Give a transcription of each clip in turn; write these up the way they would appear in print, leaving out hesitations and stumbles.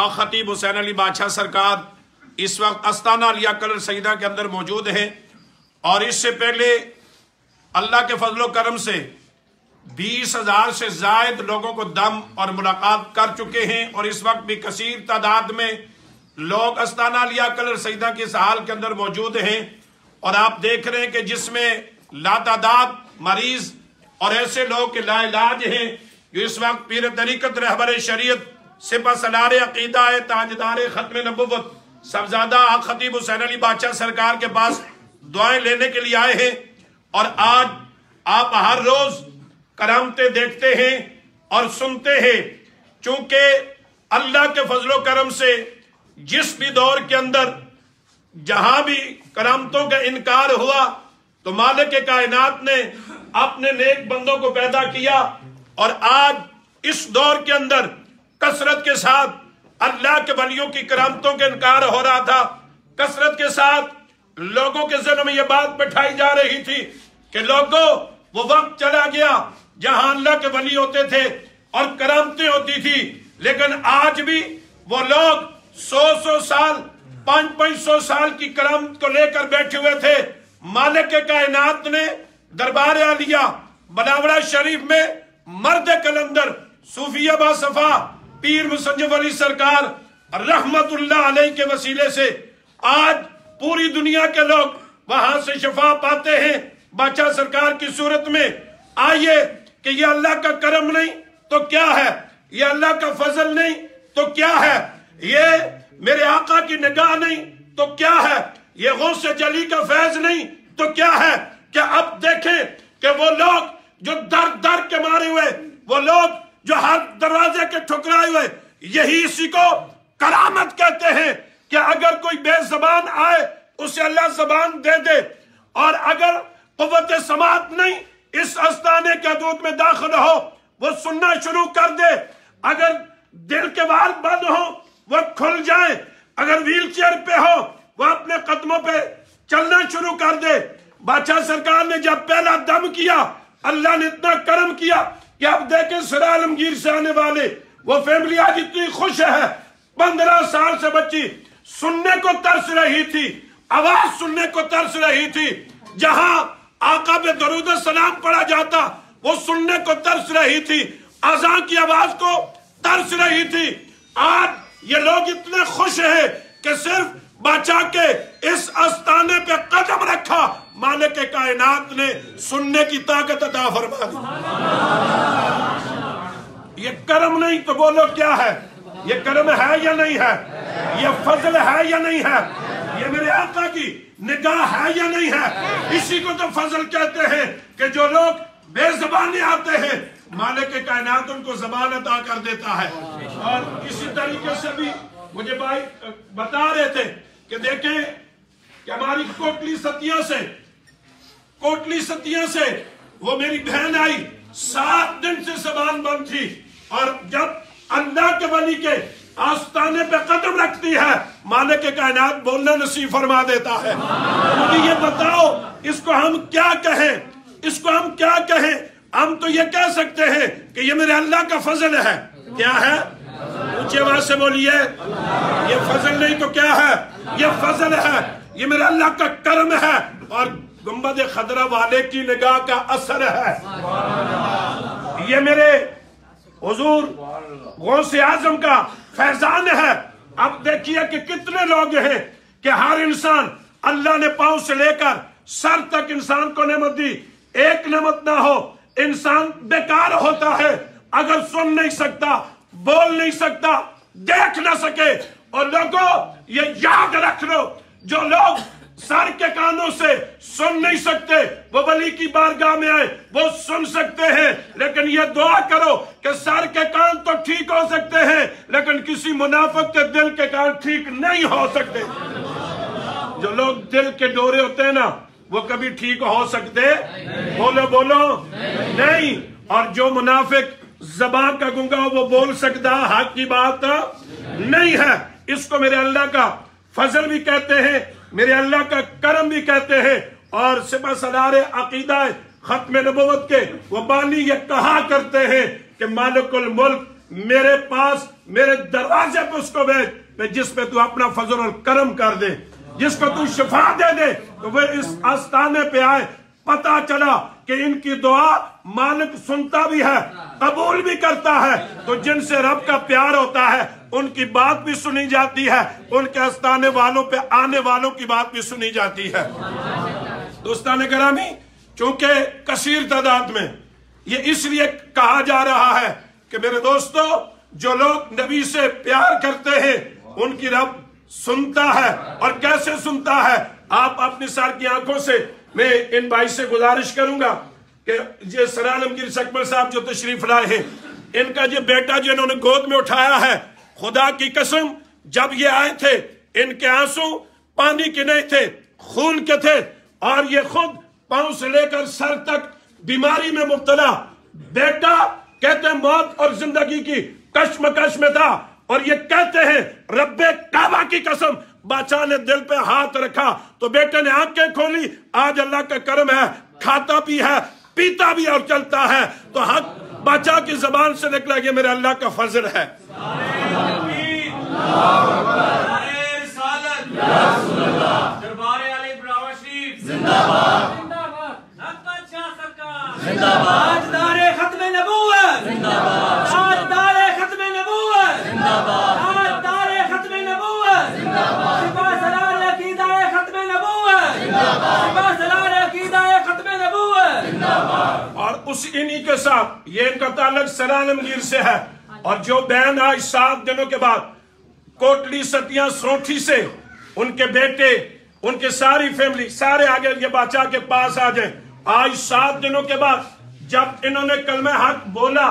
خطیب حسین علی بادشاہ سرکار اس وقت استانہ علیہ کلر سیدہ کے اندر موجود ہیں، اور اس سے پہلے اللہ کے فضل و کرم سے 20,000 سے زائد لوگوں کو دم اور ملاقات کر چکے ہیں، اور اس وقت بھی کثیر تعداد میں لوگ استانہ علیہ کلر سیدہ کے اس حال کے اندر موجود ہیں۔ اور آپ دیکھ رہے ہیں کہ جس میں لاتعداد مریض اور ایسے لوگ کہ لا علاج ہیں، جو اس وقت پیر طریقت رہبر شریعت سپہ سالار عقیدہ تاجدار ختم نبوت صاحبزادہ خطیب حسین علی بادشاہ سرکار کے پاس دعائیں لینے کے لیے آئے ہیں۔ اور آج آپ ہر روز کرامتیں دیکھتے ہیں اور سنتے ہیں، چونکہ اللہ کے فضل و کرم سے جس بھی دور کے اندر جہاں بھی کرامتوں کا انکار ہوا تو مالک کائنات نے اپنے نیک بندوں کو پیدا کیا، اور آج اس دور کے اندر کثرت کے ساتھ اللہ کے ولیوں کی کرامتوں کا انکار ہو رہا تھا۔ کثرت کے ساتھ لوگوں کے ذہن میں یہ بات بٹھائی جا رہی تھی کہ لوگوں وہ وقت چلا گیا جہاں اللہ کے ولی ہوتے تھے اور کرامتیں ہوتی تھی، لیکن آج بھی وہ لوگ 100 سال 500 سال کی کرامت کو لے کر بیٹھے ہوئے تھے۔ مالک کائنات نے دربار عالیہ بناورا شریف میں مرد کلندر صوفیہ باصفا پیر مسنجف علی سرکار رحمت اللہ علیہ کے وسیلے سے آج پوری دنیا کے لوگ وہاں سے شفا پاتے ہیں بادشاہ سرکار کی صورت میں۔ آئیے کہ یہ اللہ کا کرم نہیں تو کیا ہے، یہ اللہ کا فضل نہیں تو کیا ہے، یہ میرے آقا کی نگاہ نہیں تو کیا ہے، یہ غوث جلی کا فیض نہیں تو کیا ہے، کہ اب دیکھیں کہ وہ لوگ جو در کے مارے ہوئے، وہ لوگ جو ہر دروازے کے ٹھکرائے ہوئے، یہی اسی کو کرامت کہتے ہیں کہ اگر کوئی بے زبان آئے اسے اللہ زبان دے دے، اور اگر قوت سماعت نہیں اس آستانے کے حدود میں داخل ہو وہ سننا شروع کر دے، اگر دل کے وال بند ہو وہ کھل جائیں، اگر ویل چیئر پہ ہو وہ اپنے قدموں پہ چلنا شروع کر دے۔ بادشاہ سرکار نے جب پہلا دم کیا اللہ نے اتنا کرم کیا کہ اب دیکھیں سر عالمگیر سے آنے والے وہ فیملی آج اتنی خوش ہے۔ 15 سال سے بچی سننے کو ترس رہی تھی، آواز سننے کو ترس رہی تھی، جہاں آقا پہ درود السلام پڑھا جاتا وہ سننے کو ترس رہی تھی، اذان کی آواز کو ترس رہی تھی۔ آج یہ لوگ اتنے خوش ہیں کہ صرف بادشاہ کے اس آستانے پہ قدم رکھا مالک کائنات نے سننے کی طاقت عطا فرما دی۔ یہ کرم نہیں تو بولو کیا ہے، یہ کرم ہے یا نہیں ہے، یہ فضل ہے یا نہیں ہے، یہ میرے آقا کی نگاہ ہے یا نہیں ہے۔ اسی کو تو فضل کہتے ہیں کہ جو لوگ بے زبانی آتے ہیں مالک کائنات ان کو زبان عطا کر دیتا ہے۔ اور اسی طریقے سے بھی مجھے بھائی بتا رہے تھے کہ دیکھیں کہ ہماری کوٹلی ستیاں سے وہ میری بہن آئی، 7 دن سے زبان بند تھی، اور جب اللہ کے ولی کے آستانے پہ قدم رکھتی ہے مالک کائنات بولنا نصیب فرما دیتا ہے۔ مجھے یہ بتاؤ اس کو ہم کیا کہیں، اس کو ہم کیا کہیں؟ ہم تو یہ کہہ سکتے ہیں کہ یہ میرے اللہ کا فضل ہے۔ کیا ہے؟ اونچی آواز سے بولیے، یہ فضل نہیں تو کیا ہے، یہ فضل ہے، یہ میرے اللہ کا کرم ہے، اور گنبد خضرا والے کی نگاہ کا اثر ہے۔ یہ میرے حضور غوث اعظم کا فیضان ہے۔ اب دیکھیے کہ کتنے لوگ ہیں کہ ہر انسان اللہ نے پاؤں سے لے کر سر تک انسان کو نعمت دی، ایک نعمت نہ ہو انسان بیکار ہوتا ہے اگر سن نہیں سکتا، بول نہیں سکتا، دیکھ نہ سکے۔ اور لوگوں یہ یاد رکھ لو، جو لوگ سر کے کانوں سے سن نہیں سکتے وہ ولی کی بارگاہ میں آئے، وہ سن سکتے ہیں، لیکن یہ دعا کرو کہ سر کے کان تو ٹھیک ہو سکتے ہیں لیکن کسی منافق کے دل کے کان ٹھیک نہیں ہو سکتے۔ جو لوگ دل کے ڈورے ہوتے ہیں نا وہ کبھی ٹھیک ہو سکتے؟ بولو نہیں۔ اور جو منافق زبان کا گنگا وہ بول سکتا حق کی بات نہیں ہے۔ اس کو میرے اللہ کا فضل بھی کہتے ہیں، میرے اللہ کا کرم بھی کہتے ہیں۔ اور سپہ سالار عقیدہ ختم نبوت کے وہ بانی یہ کہا کرتے ہیں کہ مالک الملک میرے پاس میرے دروازے پہ اس کو بھیج جس پہ تو اپنا فضل اور کرم کر دے، جس کو تو شفا دے دے تو وہ اس آستانے پہ آئے۔ پتا چلا کہ ان کی دعا مالک سنتا بھی ہے، قبول بھی کرتا ہے، تو جن سے رب کا پیار ہوتا ہے ان کی بات بھی سنی جاتی ہے، ان کے آستانے والوں پہ آنے والوں کی بات بھی سنی جاتی ہے۔ دوستان گرامی، چونکہ کثیر تعداد میں یہ اس لیے کہا جا رہا ہے کہ میرے دوستو، جو لوگ نبی سے پیار کرتے ہیں ان کی رب سنتا ہے۔ اور کیسے سنتا ہے؟ آپ اپنی سار کی آنکھوں سے، میں ان بھائی سے گزارش کروں گا کہ یہ سر عالمگیر سکمل صاحب جو تشریف لائے ہیں، ان کا یہ بیٹا جو انہوں نے گود میں اٹھایا ہے، خدا کی قسم جب یہ آئے تھے ان کے آنسو پانی کے نہیں تھے، خون کے تھے، اور یہ خود پاؤں سے لے کر سر تک بیماری میں مبتلا بیٹا، کہتے ہیں موت اور زندگی کی کشمکش میں تھا، اور یہ کہتے ہیں رب کعبہ کی قسم، بادشاہ نے دل پہ ہاتھ رکھا تو بیٹے نے آنکھیں کھولی، آج اللہ کا کرم ہے، کھاتا بھی ہے، پیتا بھی اور چلتا ہے، تو حق بادشاہ کی زبان سے نکلا یہ میرے اللہ کا فضل ہے۔ تاجدار ختم نبوت، تاجدار ختم نبوت، تاجدار ختم نبوت، شفا سلال عقیدہ ختم نبوت، شفا سلال عقیدہ ختم نبوت۔ اور اس انہی کے ساتھ یہ ان کا تعلق سر عالمگیر سے ہے، اور جو بہن آج 7 دنوں کے بعد کوٹلی ستیاں سروٹھی سے ان کے بیٹے، ان کے ساری فیملی سارے آگے یہ بادشاہ کے پاس آ جائیں۔ آج 7 دنوں کے بعد جب انہوں نے کلمہ حق بولا،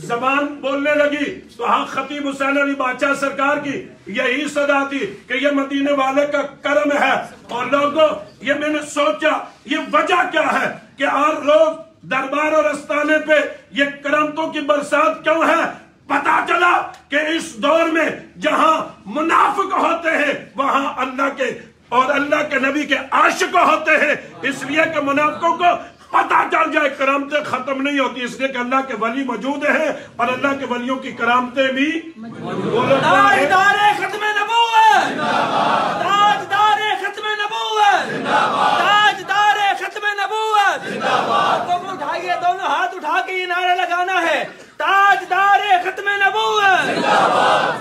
زبان بولنے لگی، تو ہاں خطیب حسین علی بادشاہ سرکار کی یہی صدا تھی کہ یہ مدینے والے کا کرم ہے۔ اور لوگوں، یہ میں نے سوچا یہ وجہ کیا ہے کہ ہر روز دربار اور استانے پہ یہ کرامتوں کی برسات کیوں ہے؟ پتا چلا کہ اس دور میں جہاں منافق ہوتے ہیں وہاں اللہ کے اور اللہ کے نبی کے عاشق ہوتے ہیں، اس لیے کہ منافقوں کو پتا چل جائے کرامتیں ختم نہیں ہوتی، اس لیے کہ اللہ کے ولی موجود ہیں اور اللہ کے ولیوں کی کرامتیں بھی تاجدار ختم نبوت، تاجدار ختم نبوت، تاجدار ختم نبوت۔ تم اٹھائیے، دونوں ہاتھ اٹھا کے یہ نعرہ لگانا ہے، تاجدار ختم نبوت،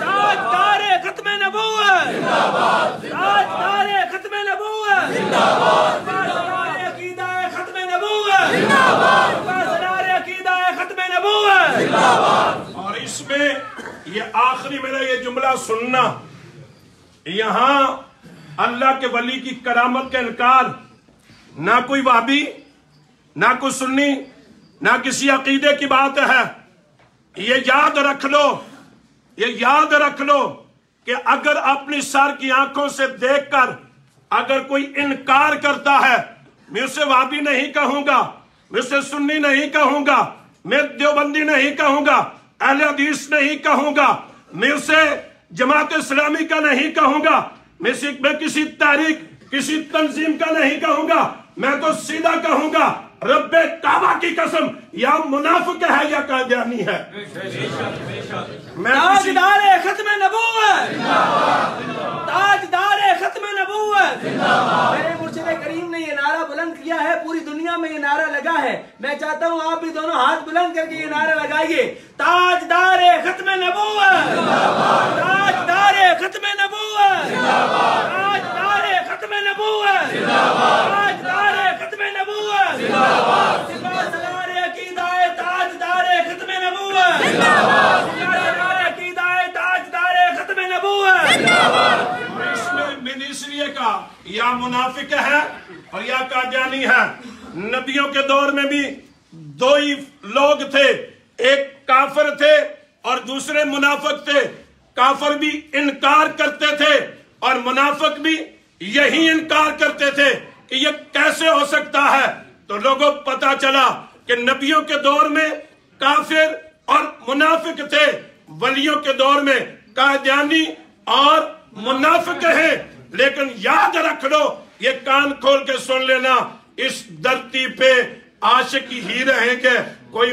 تاجدار ختم نبوت، تاجدار ختم نبوت، سرار عقیدہ ختم نبوت، سرار عقیدہ ختم نبوت۔ اور اس میں یہ آخری میرا یہ جملہ سننا، یہاں اللہ کے ولی کی کرامت کا انکار نہ کوئی وہابی، نہ کوئی سنی، نہ کسی عقیدے کی بات ہے۔ یہ یاد رکھ لو، یہ یاد رکھ لو کہ اگر اپنی سر کی آنکھوں سے دیکھ کر اگر کوئی انکار کرتا ہے، میں اسے وہابی نہیں کہوں گا، میں اسے سنی نہیں کہوں گا، میں دیوبندی نہیں کہوں گا، اہل حدیث نہیں کہوں گا، میں اسے جماعت اسلامی کا نہیں کہوں گا، میں کسی تحریک، کسی تنظیم کا نہیں کہوں گا، میں تو سیدھا کہوں گا رب کعبہ کی قسم یا منافق ہے یا قادیانی ہے۔ تاجدار ختم نبوت، تاجدار ختم نبوت۔ میرے مرشد کریم نے یہ نعرہ بلند کیا ہے، پوری دنیا میں یہ نعرہ لگا ہے، میں چاہتا ہوں آپ بھی دونوں ہاتھ بلند کر کے یہ نعرہ لگائیے، تاجدار ختم نبوت، تاجدار ختم نبوت، تاجدار ختم نبوت، تاجدار ختم نبوت، سپاہ سالار عقیدہ تاجدار ختم نبوت، سپاہ سالار عقیدہ تاجدار ختم نبوت۔ میں نے اس لیے کہا یا منافق ہے اور یا قادیانی ہے۔ نبیوں کے دور میں بھی دو ہی لوگ تھے، ایک کافر تھے اور دوسرے منافق تھے۔ کافر بھی انکار کرتے تھے اور منافق بھی یہی انکار کرتے تھے کہ یہ کیسے ہو سکتا ہے۔ تو لوگوں پتا چلا کہ نبیوں کے دور میں کافر اور منافق تھے، ولیوں کے دور میں قادیانی اور منافق ہیں۔ لیکن یاد رکھ لو، یہ کان کھول کے سن لینا، اس دھرتی پہ عاشق ہی رہیں گے، کوئی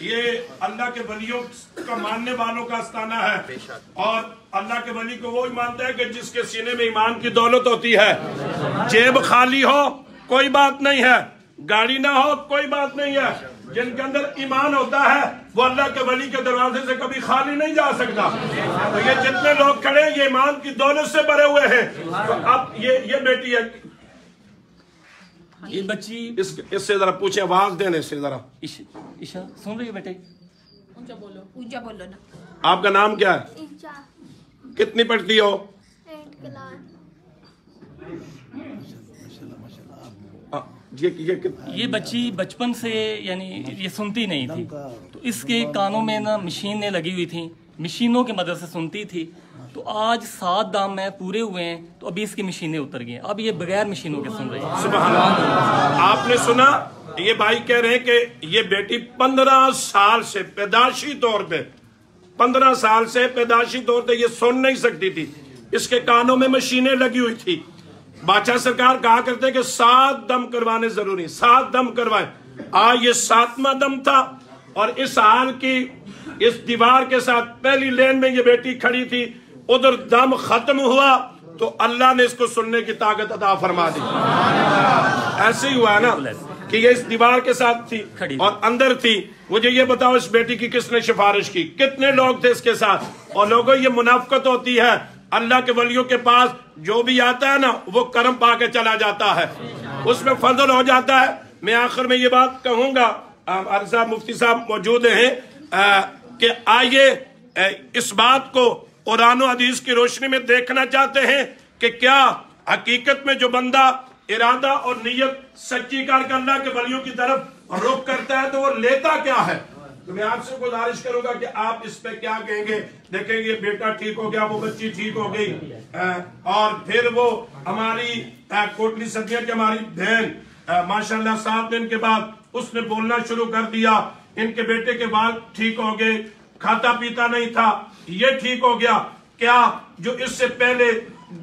یہ اللہ کے ولیوں کا ماننے والوں کا آستانہ ہے، اور اللہ کے ولی کو وہی مانتا ہے کہ جس کے سینے میں ایمان کی دولت ہوتی ہے۔ جیب خالی ہو کوئی بات نہیں ہے، گاڑی نہ ہو کوئی بات نہیں ہے، جن کے اندر ایمان ہوتا ہے وہ اللہ کے ولی کے دروازے سے کبھی خالی نہیں جا سکتا۔ تو یہ جتنے لوگ کھڑے یہ ایمان کی دولت سے بھرے ہوئے ہیں۔ تو اب یہ بیٹی ہے، یہ بچی اس سے ذرا پوچھیں، آواز دینے سے ذرا۔ عشا سن رہی ہے بیٹے؟ اونچا بولو نا۔ آپ کا نام کیا ہے؟ انشا کتنی پڑھتی ہو؟ 8 کلاس۔ یہ بچی بچپن سے یعنی یہ سنتی نہیں تھی، تو اس کے کانوں میں نا مشینیں لگی ہوئی تھیں، مشینوں کی مدد سے سنتی تھی۔ تو آج 7 دام میں پورے ہوئے ہیں تو ابھی اس کی مشینیں اتر گئی ہیں، اب یہ بغیر مشینوں کے سن رہی ہے۔ سبحان اللہ۔ آپ نے سنا یہ بھائی کہہ رہے ہیں کہ یہ بیٹی 15 سال سے پیدائشی طور پہ 15 سال سے پیدائشی طور پہ یہ سن نہیں سکتی تھی، اس کے کانوں میں مشینیں لگی ہوئی تھی۔ بادشاہ سرکار کہا کرتے کہ 7 دم کروانے ضروری، 7 دم کروائیں۔ آج یہ 7واں دم تھا، اور اس حال کی اس دیوار کے ساتھ پہلی لین میں یہ بیٹی کھڑی تھی، ادھر دم ختم ہوا تو اللہ نے اس کو سننے کی طاقت عطا فرما دی۔ ایسے ہی ہوا ہے نا کہ یہ اس دیوار کے ساتھ تھی اور اندر تھی۔ مجھے یہ بتاؤ اس بیٹی کی کس نے سفارش کی؟ کتنے لوگ تھے اس کے ساتھ؟ اور لوگوں یہ منافقت ہوتی ہے، اللہ کے ولیوں کے پاس جو بھی آتا ہے نا وہ کرم پا کے چلا جاتا ہے، اس میں فضل ہو جاتا ہے۔ میں آخر میں یہ بات کہوں گا، عارف صاحب مفتی صاحب موجود ہیں، کہ آئیے اس بات کو قرآن و حدیث کی روشنی میں دیکھنا چاہتے ہیں کہ کیا حقیقت میں جو بندہ ارادہ اور نیت سچی کر کے اللہ کے ولیوں کی طرف رخ کرتا ہے تو وہ لیتا کیا ہے؟ تو میں آپ سے گزارش کروں گا کہ آپ اس پہ کیا کہیں گے؟ دیکھیں یہ بیٹا ٹھیک ہو گیا، وہ بچی ٹھیک ہو گئی، اور پھر وہ ہماری کوٹلی صدیہ کی ہماری بہن ماشاءاللہ 7 دن کے بعد اس نے بولنا شروع کر دیا، ان کے بیٹے کے بال ٹھیک ہو گئے، کھاتا پیتا نہیں تھا یہ ٹھیک ہو گیا۔ کیا جو اس سے پہلے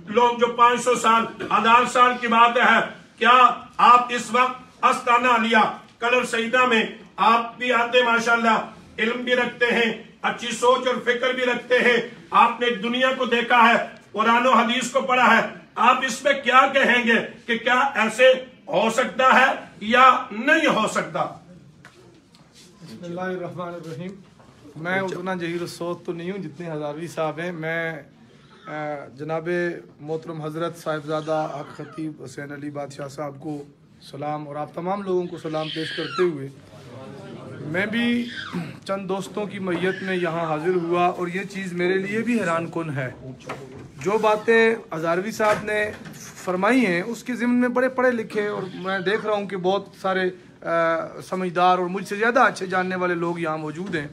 لوگ جو 500 سال 1000 سال کی بات ہے، کیا آپ اس وقت استانہ علیہ کلر سیدہ میں آپ بھی آتے ماشاءاللہ، علم بھی رکھتے ہیں، اچھی سوچ اور فکر بھی رکھتے ہیں، آپ نے دنیا کو دیکھا ہے، قرآن و حدیث کو پڑھا ہے، آپ اس پہ کیا کہیں گے کہ کیا ایسے ہو سکتا ہے یا نہیں ہو سکتا؟ بسم اللہ الرحمن الرحیم۔ میں اتنا جہیر الصوت تو نہیں ہوں جتنے ہزاروی صاحب ہیں۔ میں جناب محترم حضرت صاحبزادہ حق خطیب حسین علی بادشاہ صاحب کو سلام اور آپ تمام لوگوں کو سلام پیش کرتے ہوئے میں بھی چند دوستوں کی میت میں یہاں حاضر ہوا، اور یہ چیز میرے لیے بھی حیران کن ہے۔ جو باتیں ہزاروی صاحب نے فرمائی ہیں اس کے ضمن میں بڑے پڑھے لکھے، اور میں دیکھ رہا ہوں کہ بہت سارے سمجھدار اور مجھ سے زیادہ اچھے جاننے والے لوگ یہاں موجود ہیں۔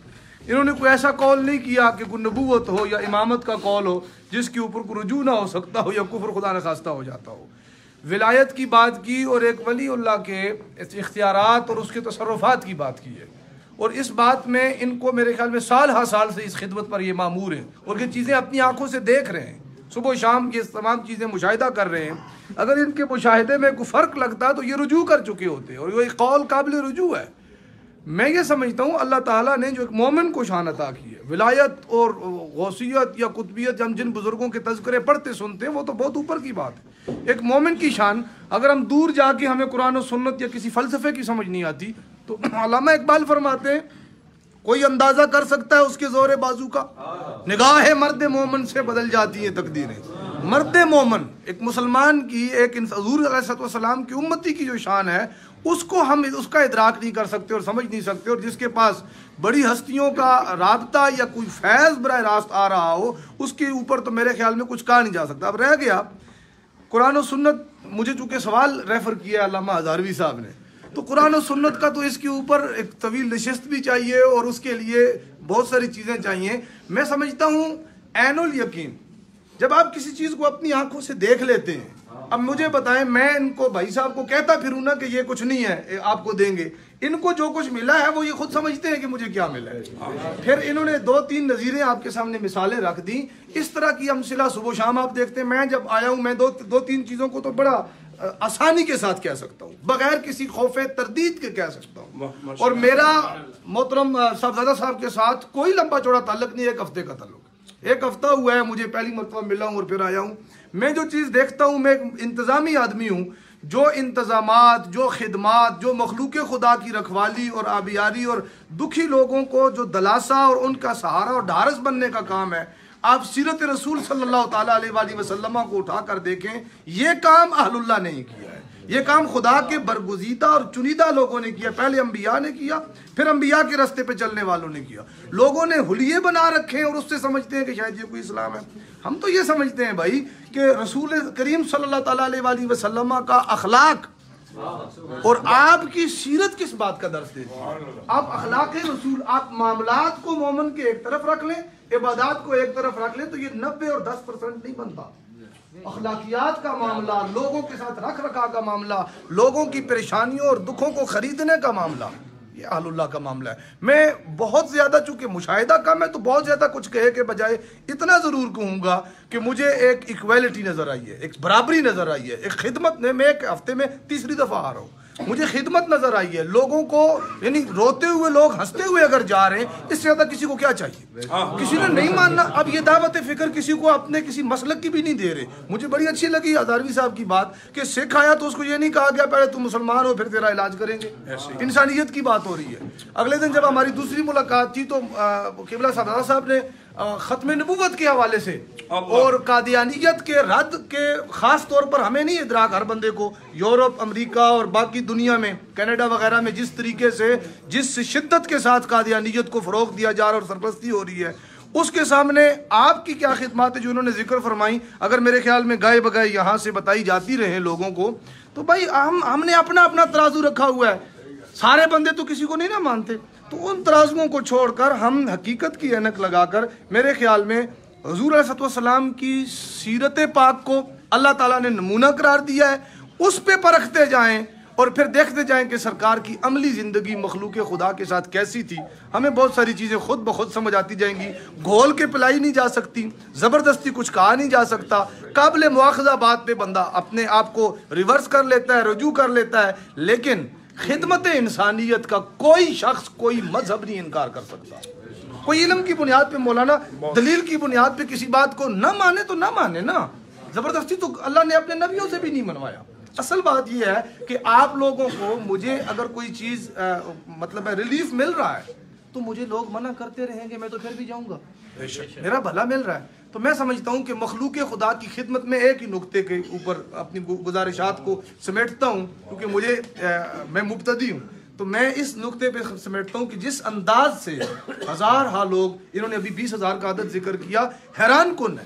انہوں نے کوئی ایسا قول نہیں کیا کہ کوئی نبوت ہو یا امامت کا قول ہو جس کے اوپر کوئی رجوع نہ ہو سکتا ہو یا کفر خدا نخواستہ ہو جاتا ہو۔ ولایت کی بات کی اور ایک ولی اللہ کے اختیارات اور اس کے تصرفات کی بات کی ہے، اور اس بات میں ان کو میرے خیال میں سال ہر سال سے اس خدمت پر یہ مامور ہیں، اور یہ چیزیں اپنی آنکھوں سے دیکھ رہے ہیں، صبح و شام یہ تمام چیزیں مشاہدہ کر رہے ہیں۔ اگر ان کے مشاہدے میں کوئی فرق لگتا تو یہ رجوع کر چکے ہوتے، اور یہ قول قابل رجوع ہے۔ میں یہ سمجھتا ہوں اللہ تعالیٰ نے جو ایک مومن کو شان عطا کی ہے، ولایت اور غوثیت یا قطبیت ہم جن بزرگوں کے تذکرے پڑھتے سنتے ہیں وہ تو بہت اوپر کی بات ہے۔ ایک مومن کی شان اگر ہم دور جا کے ہمیں قرآن و سنت یا کسی فلسفے کی سمجھ نہیں آتی تو علامہ اقبال فرماتے ہیں کوئی اندازہ کر سکتا ہے اس کے زور بازو کا، نگاہ مرد مومن سے بدل جاتی ہیں تقدیریں۔ مرد مومن ایک مسلمان کی، ایک حضور علیہ السلام کی امتی کی جو شان ہے اس کو ہم اس کا ادراک نہیں کر سکتے اور سمجھ نہیں سکتے، اور جس کے پاس بڑی ہستیوں کا رابطہ یا کوئی فیض براہ راست آ رہا ہو اس کے اوپر تو میرے خیال میں کچھ کہا نہیں جا سکتا۔ اب رہ گیا قرآن و سنت، مجھے چونکہ سوال ریفر کیا علامہ ہزاروی صاحب نے، تو قرآن و سنت کا تو اس کے اوپر ایک طویل نشست بھی چاہیے اور اس کے لیے بہت ساری چیزیں چاہیے۔ میں سمجھتا ہوں عین الیقین، جب آپ کسی چیز کو اپنی آنکھوں سے دیکھ لیتے ہیں، اب مجھے بتائیں میں ان کو بھائی صاحب کو کہتا پھروں نا کہ یہ کچھ نہیں ہے آپ کو دیں گے، ان کو جو کچھ ملا ہے وہ یہ خود سمجھتے ہیں کہ مجھے کیا ملا ہے۔ پھر انہوں نے 2-3 نظیریں آپ کے سامنے مثالیں رکھ دیں، اس طرح کی امثلہ صبح و شام آپ دیکھتے ہیں۔ میں جب آیا ہوں میں 2-3 چیزوں کو تو بڑا آسانی کے ساتھ کہہ سکتا ہوں، بغیر کسی خوف تردید کے کہہ سکتا ہوں. اور میرا محترم صاحبزادہ صاحب کے ساتھ کوئی لمبا چوڑا تعلق نہیں، 1 ہفتے کا تعلق، 1 ہفتہ ہوا ہے مجھے، پہلی مرتبہ ملا ہوں اور پھر آیا ہوں. میں جو چیز دیکھتا ہوں، میں ایک انتظامی آدمی ہوں، جو انتظامات، جو خدمات، جو مخلوق خدا کی رکھوالی اور آبیاری اور دکھی لوگوں کو جو دلاسا اور ان کا سہارا اور ڈھارس بننے کا کام ہے، آپ سیرت رسول صلی اللہ تعالیٰ علیہ وآلہ وسلم کو اٹھا کر دیکھیں، یہ کام اہل اللہ نے کیا ہے، یہ کام خدا کے برگزیدہ اور چنیدہ لوگوں نے کیا. پہلے انبیاء نے کیا، پھر انبیاء کے راستے پہ چلنے والوں نے کیا. لوگوں نے حلیے بنا رکھے ہیں اور اس سے سمجھتے ہیں کہ شاید یہ کوئی اسلام ہے. ہم تو یہ سمجھتے ہیں بھائی کہ رسول کریم صلی اللہ تعالیٰ علیہ وآلہ وسلم کا اخلاق اور آپ کی سیرت کس بات کا درس دیتی ہے. آپ اخلاق رسول، آپ معاملات کو مومن کے ایک طرف رکھ لیں، عبادات کو ایک طرف رکھ لیں، تو یہ 90 اور 10% نہیں بنتا. اخلاقیات کا معاملہ، لوگوں کے ساتھ رکھ رکھا کا معاملہ، لوگوں کی پریشانیوں اور دکھوں کو خریدنے کا معاملہ، یہ اہل اللہ کا معاملہ ہے. میں بہت زیادہ، چونکہ مشاہدہ کم ہے تو بہت زیادہ کچھ کہے کے بجائے اتنا ضرور کہوں گا کہ مجھے ایک ایکویلٹی نظر آئی ہے، ایک برابری نظر آئی ہے، ایک خدمت میں 1 ہفتے میں 3 دفعہ آ رہا ہوں، مجھے خدمت نظر آئی ہے. لوگوں کو یعنی روتے ہوئے لوگ ہنستے ہوئے اگر جا رہے ہیں، اس سے زیادہ کسی کو کیا چاہیے. کسی نے نہیں ماننا. اب یہ دعوت فکر کسی کو اپنے کسی مسلک کی بھی نہیں دے رہے. مجھے بڑی اچھی لگی ہزاروی صاحب کی بات کہ سکھ آیا تو اس کو یہ نہیں کہا گیا پہلے تم مسلمان ہو پھر تیرا علاج کریں گے. انسانیت کی بات ہو رہی ہے. اگلے دن جب ہماری دوسری ملاقات تھی تو قبلہ صاحب نے ختم نبوت کے حوالے سے اور قادیانیت کے رد کے خاص طور پر ہمیں نہیں ادراک، ہر بندے کو یورپ، امریکہ اور باقی دنیا میں، کینیڈا وغیرہ میں جس طریقے سے، جس شدت کے ساتھ قادیانیت کو فروغ دیا جا رہا اور سرپرستی ہو رہی ہے، اس کے سامنے آپ کی کیا خدمات جو انہوں نے ذکر فرمائی، اگر میرے خیال میں گائے بگائے یہاں سے بتائی جاتی رہیں لوگوں کو، تو بھائی ہم نے اپنا اپنا ترازو رکھا ہوا ہے. سارے بندے تو کسی کو نہیں نہ مانتے، تو ان ترازوؤں کو چھوڑ کر ہم حقیقت کی اینک لگا کر، میرے خیال میں حضور علیہ السلام کی سیرت پاک کو اللہ تعالیٰ نے نمونہ قرار دیا ہے، اس پہ پرکھتے جائیں اور پھر دیکھتے جائیں کہ سرکار کی عملی زندگی مخلوق خدا کے ساتھ کیسی تھی. ہمیں بہت ساری چیزیں خود بخود سمجھ آتی جائیں گی. گھول کے پلائی نہیں جا سکتی، زبردستی کچھ کہا نہیں جا سکتا. قابل مواخذہ بات پہ بندہ اپنے آپ کو ریورس کر لیتا ہے، رجوع کر لیتا ہے، لیکن خدمت انسانیت کا کوئی شخص، کوئی مذہب نہیں انکار کر سکتا. کوئی علم کی بنیاد پہ، مولانا دلیل کی بنیاد پہ کسی بات کو نہ مانے تو نہ مانے نا. زبردستی تو اللہ نے اپنے نبیوں سے بھی نہیں منوایا. اصل بات یہ ہے کہ آپ لوگوں کو، مجھے اگر کوئی چیز مطلب ریلیف مل رہا ہے تو مجھے لوگ منع کرتے رہیں گے، میں تو پھر بھی جاؤں گا. میرا بھلا مل رہا ہے تو میں سمجھتا ہوں کہ مخلوق خدا کی خدمت میں ایک ہی نقطے کے اوپر اپنی گزارشات کو سمیٹتا ہوں، کیونکہ میں مبتدی ہوں، تو میں اس نقطے پہ سمیٹتا ہوں کہ جس انداز سے ہزارہ لوگ، انہوں نے ابھی 20,000 کا عدد ذکر کیا، حیران کن ہے.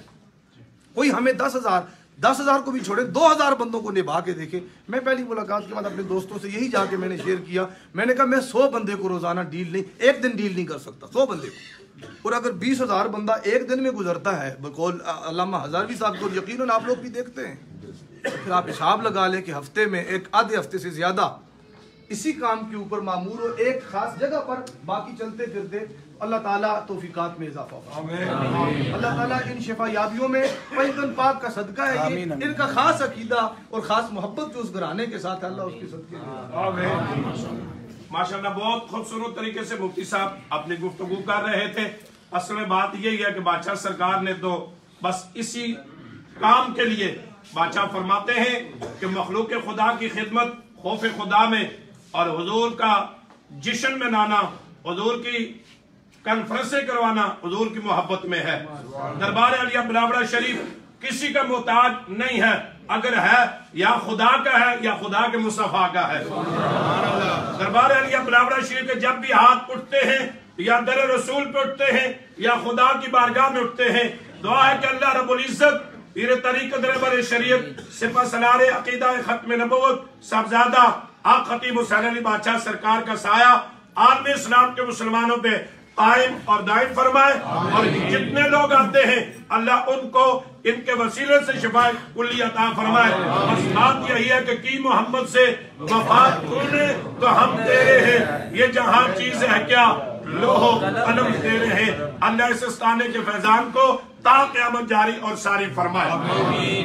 کوئی ہمیں 10,000 کو بھی چھوڑے 2,000 بندوں کو نبھا کے دیکھے. میں پہلی ملاقات کے بعد اپنے دوستوں سے یہی جا کے میں نے شیئر کیا، میں نے کہا میں 100 بندے کو روزانہ ایک دن ڈیل نہیں کر سکتا، 100 بندے کو. اور اگر 20,000 بندہ ایک دن میں گزرتا ہے بقول علامہ ہزاروی صاحب کو، یقیناً آپ لوگ بھی دیکھتے ہیں، پھر آپ حساب لگا لیں کہ ہفتے میں ایک آدھے ہفتے سے زیادہ اسی کام کے اوپر معمور ہو، ایک خاص جگہ پر، باقی چلتے پھرتے. اللہ تعالیٰ توفیقات میں اضافہ فرمائے. اللہ تعالیٰ ان شفا یابیوں میں پنجتن پاک کا صدقہ ہے، یہ ان کا خاص عقیدہ اور خاص محبت جو اس گھرانے کے ساتھ اللہ اس کے صدقے دے. ماشاءاللہ بہت خوبصورت طریقے سے مفتی صاحب اپنی گفتگو کر رہے تھے. اصل میں بات یہی ہے کہ بادشاہ سرکار نے تو بس اسی کام کے لیے بادشاہ فرماتے ہیں کہ مخلوق خدا کی خدمت خوف خدا میں اور حضور کا جشن منانا، حضور کی کانفرنسیں کروانا حضور کی محبت میں ہے. دربار علیہ بلاوڑہ شریف کسی کا محتاج نہیں ہے، اگر ہے یا خدا کا ہے یا خدا کے مصطفیٰ کا ہے. دربار علیہ بلاوڑہ شریف کے جب بھی ہاتھ اٹھتے ہیں یا در رسول پہ اٹھتے ہیں یا خدا کی بارگاہ میں اٹھتے ہیں، دعا ہے کہ اللہ رب العزت پیر طریقت رہبر شریعت سپہ سالار عقیدہ ختم نبوت صاحبزادہ آق خطیب حسین علی بادشاہ سرکار کا سایہ عالم اسلام کے مسلمانوں پہ قائم اور دائم فرمائے، اور جتنے لوگ آتے ہیں اللہ ان کو ان کے وسیلے سے شفاء کلی عطا فرمائے. بس بات یہی ہے کہ کی محمد سے وفات تونے تو ہم تیرے ہیں، یہ جہاں چیز ہے کیا لوہ قلم تیرے ہیں. اللہ اس استانے کے فیضان کو تا قیامت جاری اور ساری فرمائے.